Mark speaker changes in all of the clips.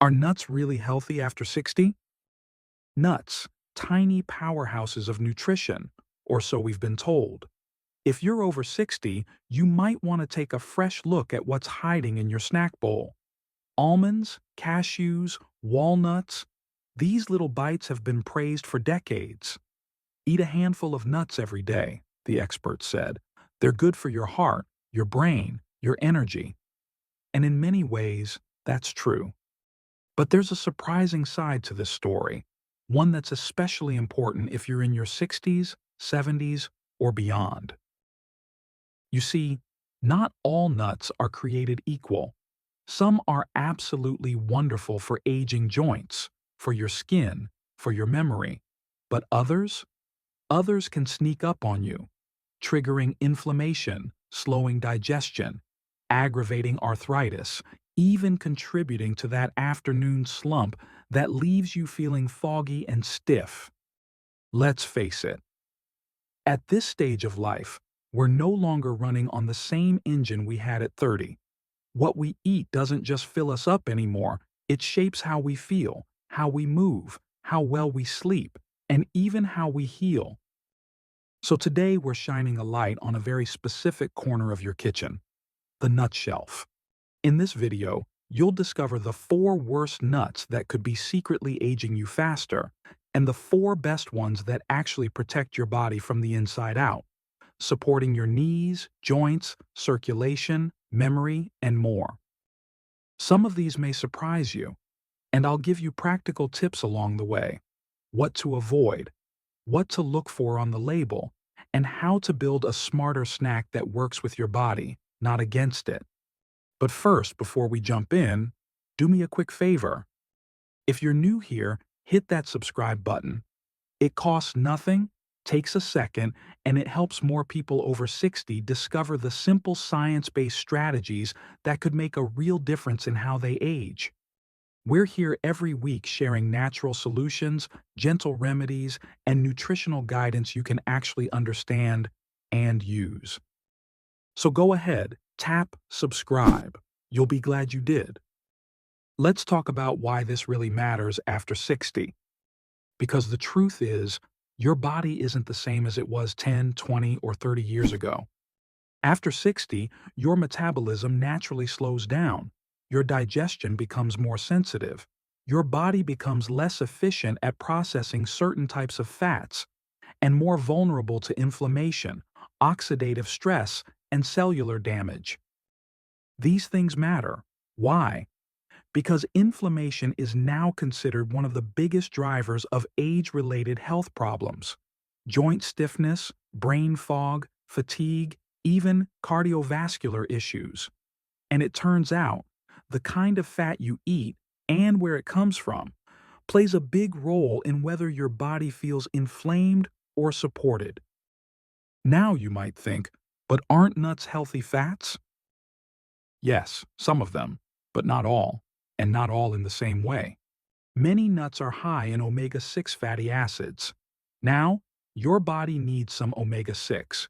Speaker 1: Are nuts really healthy after 60? Nuts, tiny powerhouses of nutrition, or so we've been told. If you're over 60, you might want to take a fresh look at what's hiding in your snack bowl. Almonds, cashews, walnuts, these little bites have been praised for decades. Eat a handful of nuts every day, the experts said. They're good for your heart, your brain, your energy. And in many ways, that's true. But there's a surprising side to this story, one that's especially important if you're in your 60s, 70s, or beyond. You see, not all nuts are created equal. Some are absolutely wonderful for aging joints, for your skin, for your memory. But others can sneak up on you, triggering inflammation, slowing digestion, aggravating arthritis, even contributing to that afternoon slump that leaves you feeling foggy and stiff. Let's face it, at this stage of life, we're no longer running on the same engine we had at 30. What we eat doesn't just fill us up anymore, it shapes how we feel, how we move, how well we sleep, and even how we heal. So today we're shining a light on a very specific corner of your kitchen, the nut shelf. In this video, you'll discover the 4 worst nuts that could be secretly aging you faster, and the 4 best ones that actually protect your body from the inside out, supporting your knees, joints, circulation, memory, and more. Some of these may surprise you, and I'll give you practical tips along the way: what to avoid, what to look for on the label, and how to build a smarter snack that works with your body, not against it. But first, before we jump in, do me a quick favor. If you're new here, hit that subscribe button. It costs nothing, takes a second, and it helps more people over 60 discover the simple science-based strategies that could make a real difference in how they age. We're here every week sharing natural solutions, gentle remedies, and nutritional guidance you can actually understand and use. So go ahead, tap subscribe. You'll be glad you did. Let's talk about why this really matters after 60. Because the truth is, your body isn't the same as it was 10, 20, or 30 years ago. After 60, your metabolism naturally slows down. Your digestion becomes more sensitive. Your body becomes less efficient at processing certain types of fats and more vulnerable to inflammation, oxidative stress, and cellular damage. These things matter. Why? Because inflammation is now considered one of the biggest drivers of age-related health problems. Joint stiffness, brain fog, fatigue, even cardiovascular issues. And it turns out, the kind of fat you eat and where it comes from plays a big role in whether your body feels inflamed or supported. Now you might think, but aren't nuts healthy fats? Yes, some of them, but not all, and not all in the same way. Many nuts are high in omega-6 fatty acids. Now, your body needs some omega-6,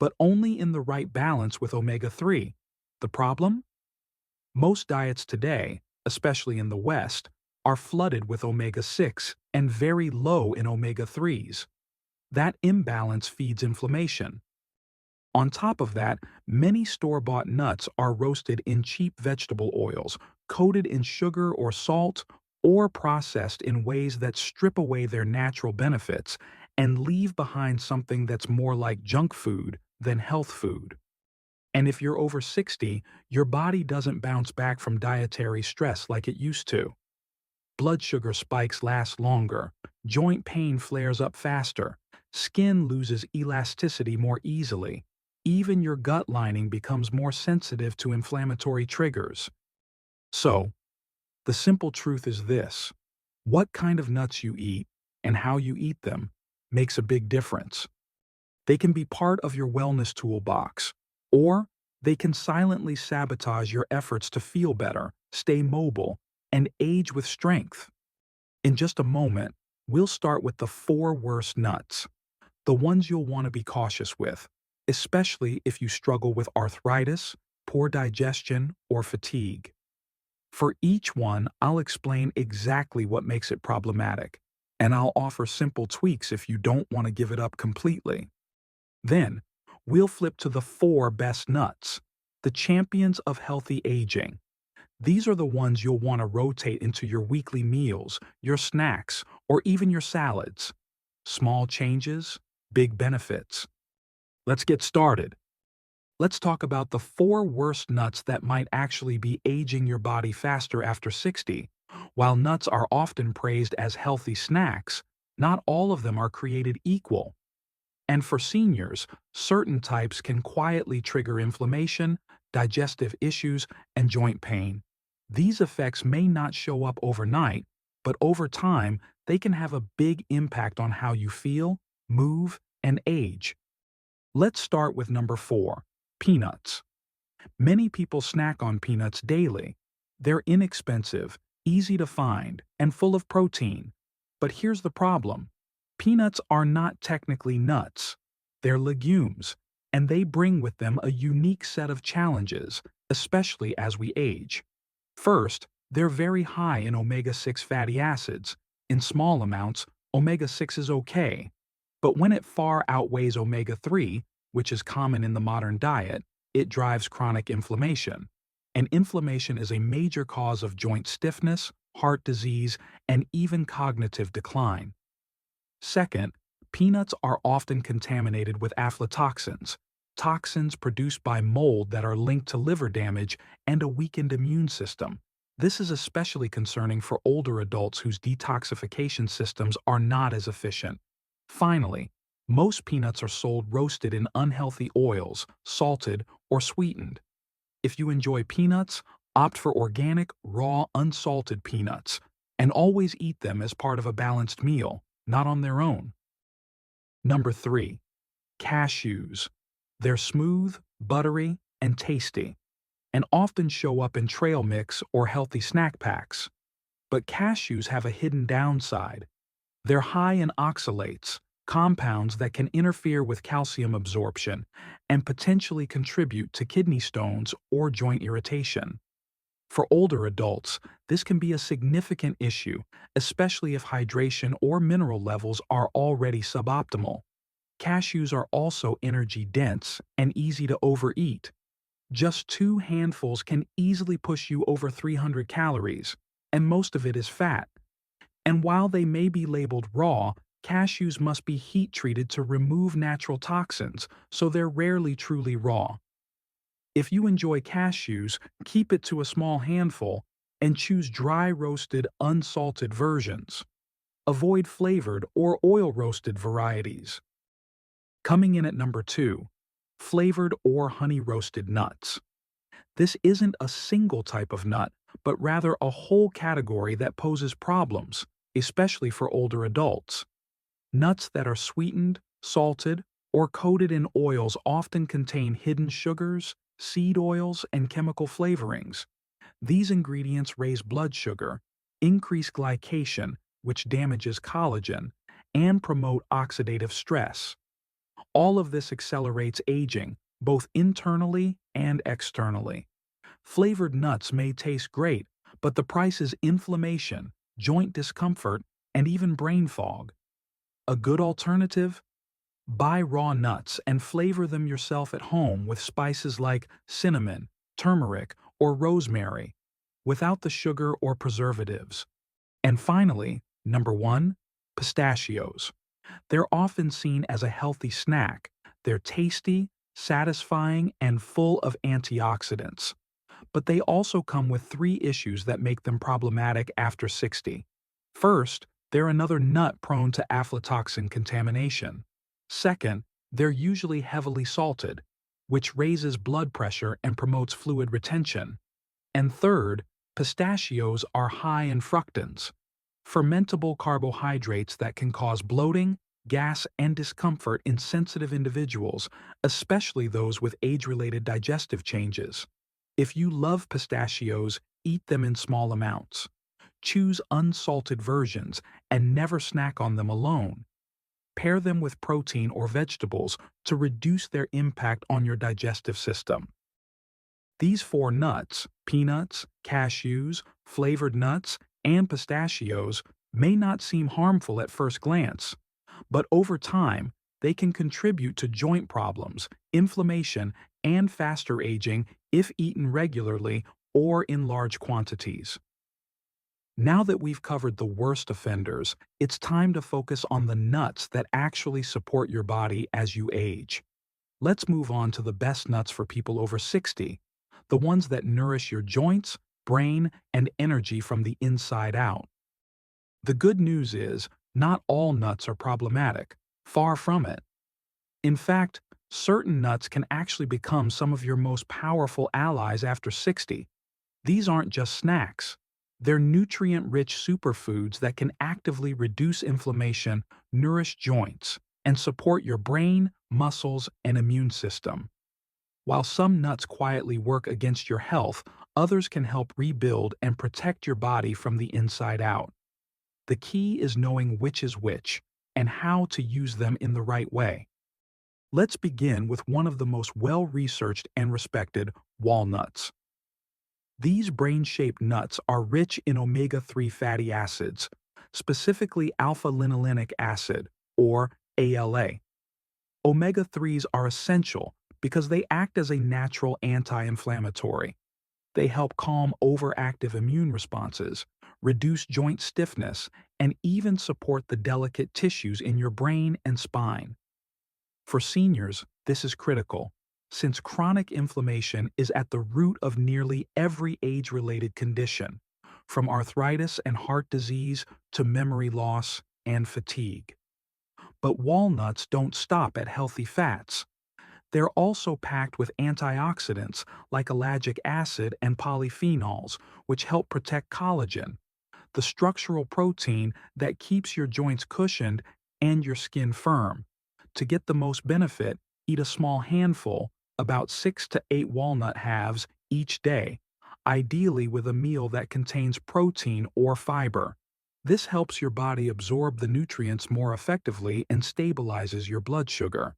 Speaker 1: but only in the right balance with omega-3. The problem? Most diets today, especially in the West, are flooded with omega-6 and very low in omega-3s. That imbalance feeds inflammation. On top of that, many store-bought nuts are roasted in cheap vegetable oils, coated in sugar or salt, or processed in ways that strip away their natural benefits and leave behind something that's more like junk food than health food. And if you're over 60, your body doesn't bounce back from dietary stress like it used to. Blood sugar spikes last longer, joint pain flares up faster, skin loses elasticity more easily, even your gut lining becomes more sensitive to inflammatory triggers. So, the simple truth is this: what kind of nuts you eat and how you eat them makes a big difference. They can be part of your wellness toolbox, or they can silently sabotage your efforts to feel better, stay mobile, and age with strength. In just a moment, we'll start with the 4 worst nuts, the ones you'll want to be cautious with, especially if you struggle with arthritis, poor digestion, or fatigue. For each one, I'll explain exactly what makes it problematic, and I'll offer simple tweaks if you don't want to give it up completely. Then, we'll flip to the 4 best nuts, the champions of healthy aging. These are the ones you'll want to rotate into your weekly meals, your snacks, or even your salads. Small changes, big benefits. Let's get started. Let's talk about the 4 worst nuts that might actually be aging your body faster after 60. While nuts are often praised as healthy snacks, not all of them are created equal. And for seniors, certain types can quietly trigger inflammation, digestive issues, and joint pain. These effects may not show up overnight, but over time, they can have a big impact on how you feel, move, and age. Let's start with number 4, peanuts. Many people snack on peanuts daily. They're inexpensive, easy to find, and full of protein. But here's the problem. Peanuts are not technically nuts. They're legumes, and they bring with them a unique set of challenges, especially as we age. First, they're very high in omega-6 fatty acids. In small amounts, omega-6 is okay. But when it far outweighs omega-3, which is common in the modern diet, it drives chronic inflammation. And inflammation is a major cause of joint stiffness, heart disease, and even cognitive decline. Second, peanuts are often contaminated with aflatoxins, toxins produced by mold that are linked to liver damage and a weakened immune system. This is especially concerning for older adults whose detoxification systems are not as efficient. Finally, most peanuts are sold roasted in unhealthy oils, salted, or sweetened. If you enjoy peanuts, opt for organic, raw, unsalted peanuts, and always eat them as part of a balanced meal, not on their own. Number 3. Cashews. They're smooth, buttery, and tasty, and often show up in trail mix or healthy snack packs. But cashews have a hidden downside. They're high in oxalates, compounds that can interfere with calcium absorption and potentially contribute to kidney stones or joint irritation. For older adults, this can be a significant issue, especially if hydration or mineral levels are already suboptimal. Cashews are also energy-dense and easy to overeat. Just 2 handfuls can easily push you over 300 calories, and most of it is fat. And while they may be labeled raw, cashews must be heat-treated to remove natural toxins, so they're rarely truly raw. If you enjoy cashews, keep it to a small handful and choose dry-roasted, unsalted versions. Avoid flavored or oil-roasted varieties. Coming in at number 2, flavored or honey-roasted nuts. This isn't a single type of nut, but rather a whole category that poses problems, especially for older adults. Nuts that are sweetened, salted, or coated in oils often contain hidden sugars, seed oils, and chemical flavorings. These ingredients raise blood sugar, increase glycation, which damages collagen, and promote oxidative stress. All of this accelerates aging, both internally and externally. Flavored nuts may taste great, but the price is inflammation, joint discomfort, and even brain fog. A good alternative? Buy raw nuts and flavor them yourself at home with spices like cinnamon, turmeric, or rosemary, without the sugar or preservatives. And finally, number 1, pistachios. They're often seen as a healthy snack. They're tasty, satisfying, and full of antioxidants. But they also come with 3 issues that make them problematic after 60. First, they're another nut prone to aflatoxin contamination. Second, they're usually heavily salted, which raises blood pressure and promotes fluid retention. And third, pistachios are high in fructans, fermentable carbohydrates that can cause bloating, gas, and discomfort in sensitive individuals, especially those with age-related digestive changes. If you love pistachios, eat them in small amounts. Choose unsalted versions and never snack on them alone. Pair them with protein or vegetables to reduce their impact on your digestive system. These four nuts, peanuts, cashews, flavored nuts, and pistachios, may not seem harmful at first glance, but over time, they can contribute to joint problems, inflammation, and faster aging if eaten regularly or in large quantities. Now that we've covered the worst offenders, it's time to focus on the nuts that actually support your body as you age. Let's move on to the best nuts for people over 60, the ones that nourish your joints, brain, and energy from the inside out. The good news is, not all nuts are problematic, far from it. In fact, certain nuts can actually become some of your most powerful allies after 60. These aren't just snacks. They're nutrient-rich superfoods that can actively reduce inflammation, nourish joints, and support your brain, muscles, and immune system. While some nuts quietly work against your health, others can help rebuild and protect your body from the inside out. The key is knowing which is which and how to use them in the right way. Let's begin with one of the most well-researched and respected, walnuts. These brain-shaped nuts are rich in omega-3 fatty acids, specifically alpha-linolenic acid, or ALA. Omega-3s are essential because they act as a natural anti-inflammatory. They help calm overactive immune responses, reduce joint stiffness, and even support the delicate tissues in your brain and spine. For seniors, this is critical, since chronic inflammation is at the root of nearly every age-related condition, from arthritis and heart disease to memory loss and fatigue. But walnuts don't stop at healthy fats. They're also packed with antioxidants like ellagic acid and polyphenols, which help protect collagen, the structural protein that keeps your joints cushioned and your skin firm. To get the most benefit, eat a small handful, about 6 to 8 walnut halves each day, ideally with a meal that contains protein or fiber. This helps your body absorb the nutrients more effectively and stabilizes your blood sugar.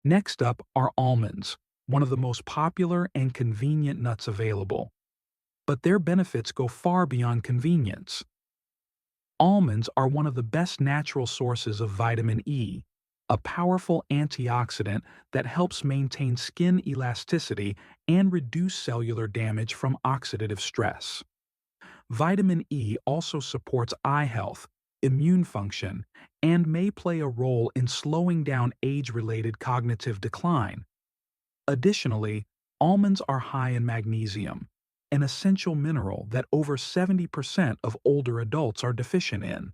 Speaker 1: Next up are almonds, one of the most popular and convenient nuts available. But their benefits go far beyond convenience. Almonds are one of the best natural sources of vitamin E, a powerful antioxidant that helps maintain skin elasticity and reduce cellular damage from oxidative stress. Vitamin E also supports eye health, immune function, and may play a role in slowing down age-related cognitive decline. Additionally, almonds are high in magnesium, an essential mineral that over 70% of older adults are deficient in.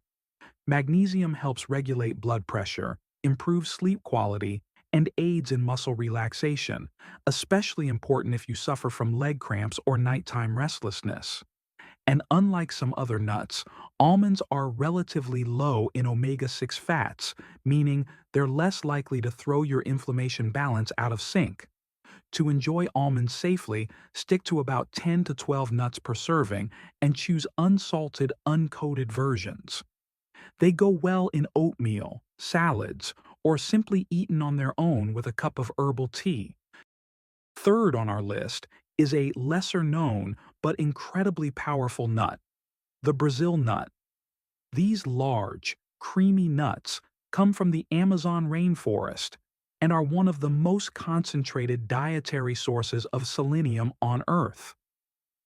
Speaker 1: Magnesium helps regulate blood pressure, improves sleep quality, and aids in muscle relaxation, especially important if you suffer from leg cramps or nighttime restlessness. And unlike some other nuts, almonds are relatively low in omega-6 fats, meaning they're less likely to throw your inflammation balance out of sync. To enjoy almonds safely, stick to about 10 to 12 nuts per serving and choose unsalted, uncoated versions. They go well in oatmeal, salads, or simply eaten on their own with a cup of herbal tea. Third on our list is a lesser-known but incredibly powerful nut, the Brazil nut. These large, creamy nuts come from the Amazon rainforest and are one of the most concentrated dietary sources of selenium on Earth.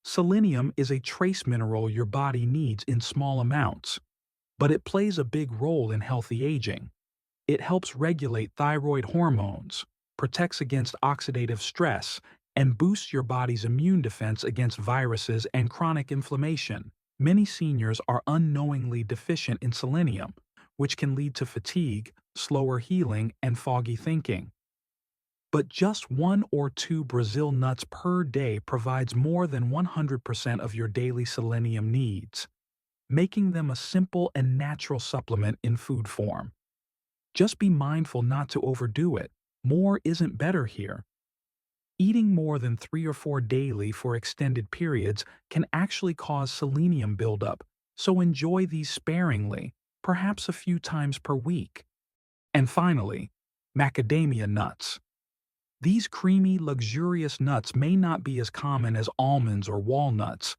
Speaker 1: Selenium is a trace mineral your body needs in small amounts, but it plays a big role in healthy aging. It helps regulate thyroid hormones, protects against oxidative stress, and boosts your body's immune defense against viruses and chronic inflammation. Many seniors are unknowingly deficient in selenium, which can lead to fatigue, slower healing, and foggy thinking. But just 1 or 2 Brazil nuts per day provides more than 100% of your daily selenium needs, making them a simple and natural supplement in food form. Just be mindful not to overdo it. More isn't better here. Eating more than 3 or 4 daily for extended periods can actually cause selenium buildup, so enjoy these sparingly, perhaps a few times per week. And finally, macadamia nuts. These creamy, luxurious nuts may not be as common as almonds or walnuts,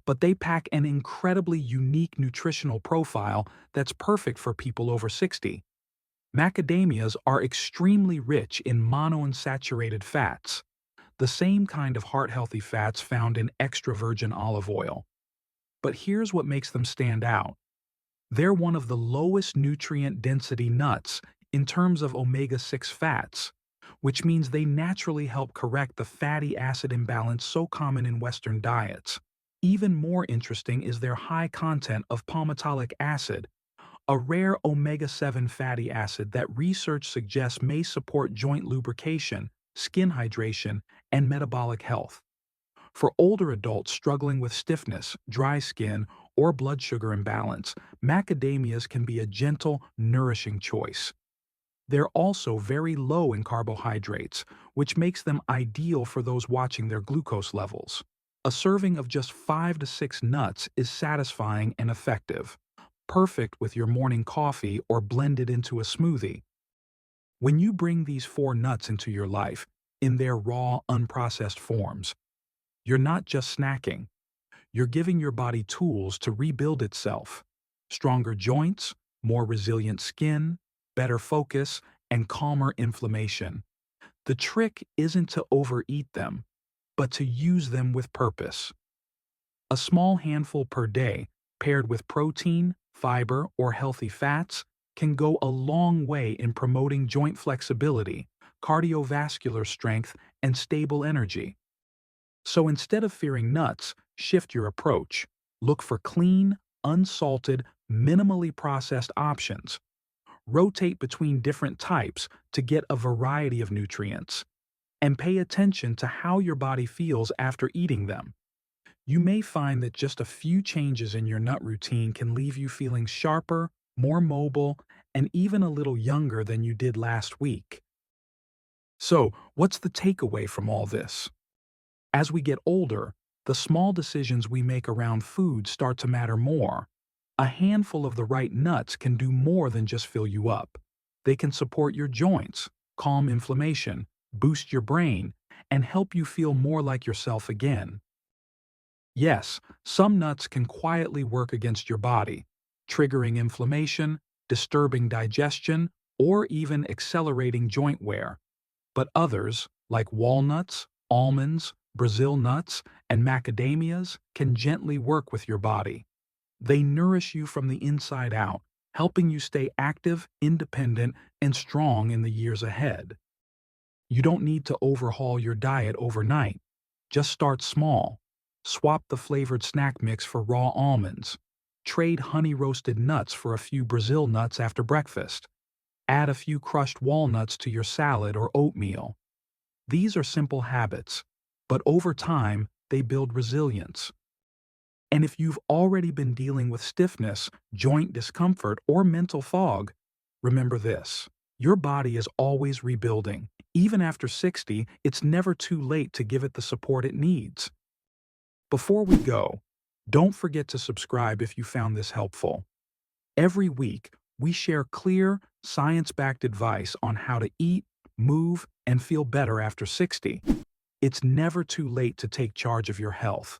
Speaker 1: but they pack an incredibly unique nutritional profile that's perfect for people over 60. Macadamias are extremely rich in monounsaturated fats, the same kind of heart-healthy fats found in extra virgin olive oil. But here's what makes them stand out. They're one of the lowest nutrient density nuts in terms of omega-6 fats, which means they naturally help correct the fatty acid imbalance so common in Western diets. Even more interesting is their high content of palmitoleic acid, a rare omega-7 fatty acid that research suggests may support joint lubrication, skin hydration, and metabolic health. For older adults struggling with stiffness, dry skin, or blood sugar imbalance, macadamias can be a gentle, nourishing choice. They're also very low in carbohydrates, which makes them ideal for those watching their glucose levels. A serving of just 5 to 6 nuts is satisfying and effective, perfect with your morning coffee or blended into a smoothie. When you bring these 4 nuts into your life, in their raw, unprocessed forms, you're not just snacking. You're giving your body tools to rebuild itself. Stronger joints, more resilient skin, better focus, and calmer inflammation. The trick isn't to overeat them, but to use them with purpose. A small handful per day, paired with protein, fiber, or healthy fats, can go a long way in promoting joint flexibility, cardiovascular strength, and stable energy. So instead of fearing nuts, shift your approach. Look for clean, unsalted, minimally processed options. Rotate between different types to get a variety of nutrients. And pay attention to how your body feels after eating them. You may find that just a few changes in your nut routine can leave you feeling sharper, more mobile, and even a little younger than you did last week. So, what's the takeaway from all this? As we get older, the small decisions we make around food start to matter more. A handful of the right nuts can do more than just fill you up. They can support your joints, calm inflammation, boost your brain, and help you feel more like yourself again. Yes, some nuts can quietly work against your body, triggering inflammation, disturbing digestion, or even accelerating joint wear. But others, like walnuts, almonds, Brazil nuts, and macadamias, can gently work with your body. They nourish you from the inside out, helping you stay active, independent, and strong in the years ahead. You don't need to overhaul your diet overnight. Just start small. Swap the flavored snack mix for raw almonds. Trade honey-roasted nuts for a few Brazil nuts after breakfast. Add a few crushed walnuts to your salad or oatmeal. These are simple habits, but over time, they build resilience. And if you've already been dealing with stiffness, joint discomfort, or mental fog, remember this: your body is always rebuilding. Even after 60, it's never too late to give it the support it needs. Before we go, don't forget to subscribe if you found this helpful. Every week, we share clear, science-backed advice on how to eat, move, and feel better after 60. It's never too late to take charge of your health,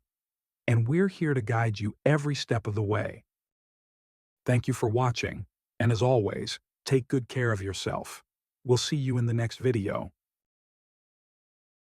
Speaker 1: and we're here to guide you every step of the way. Thank you for watching, and as always, take good care of yourself. We'll see you in the next video.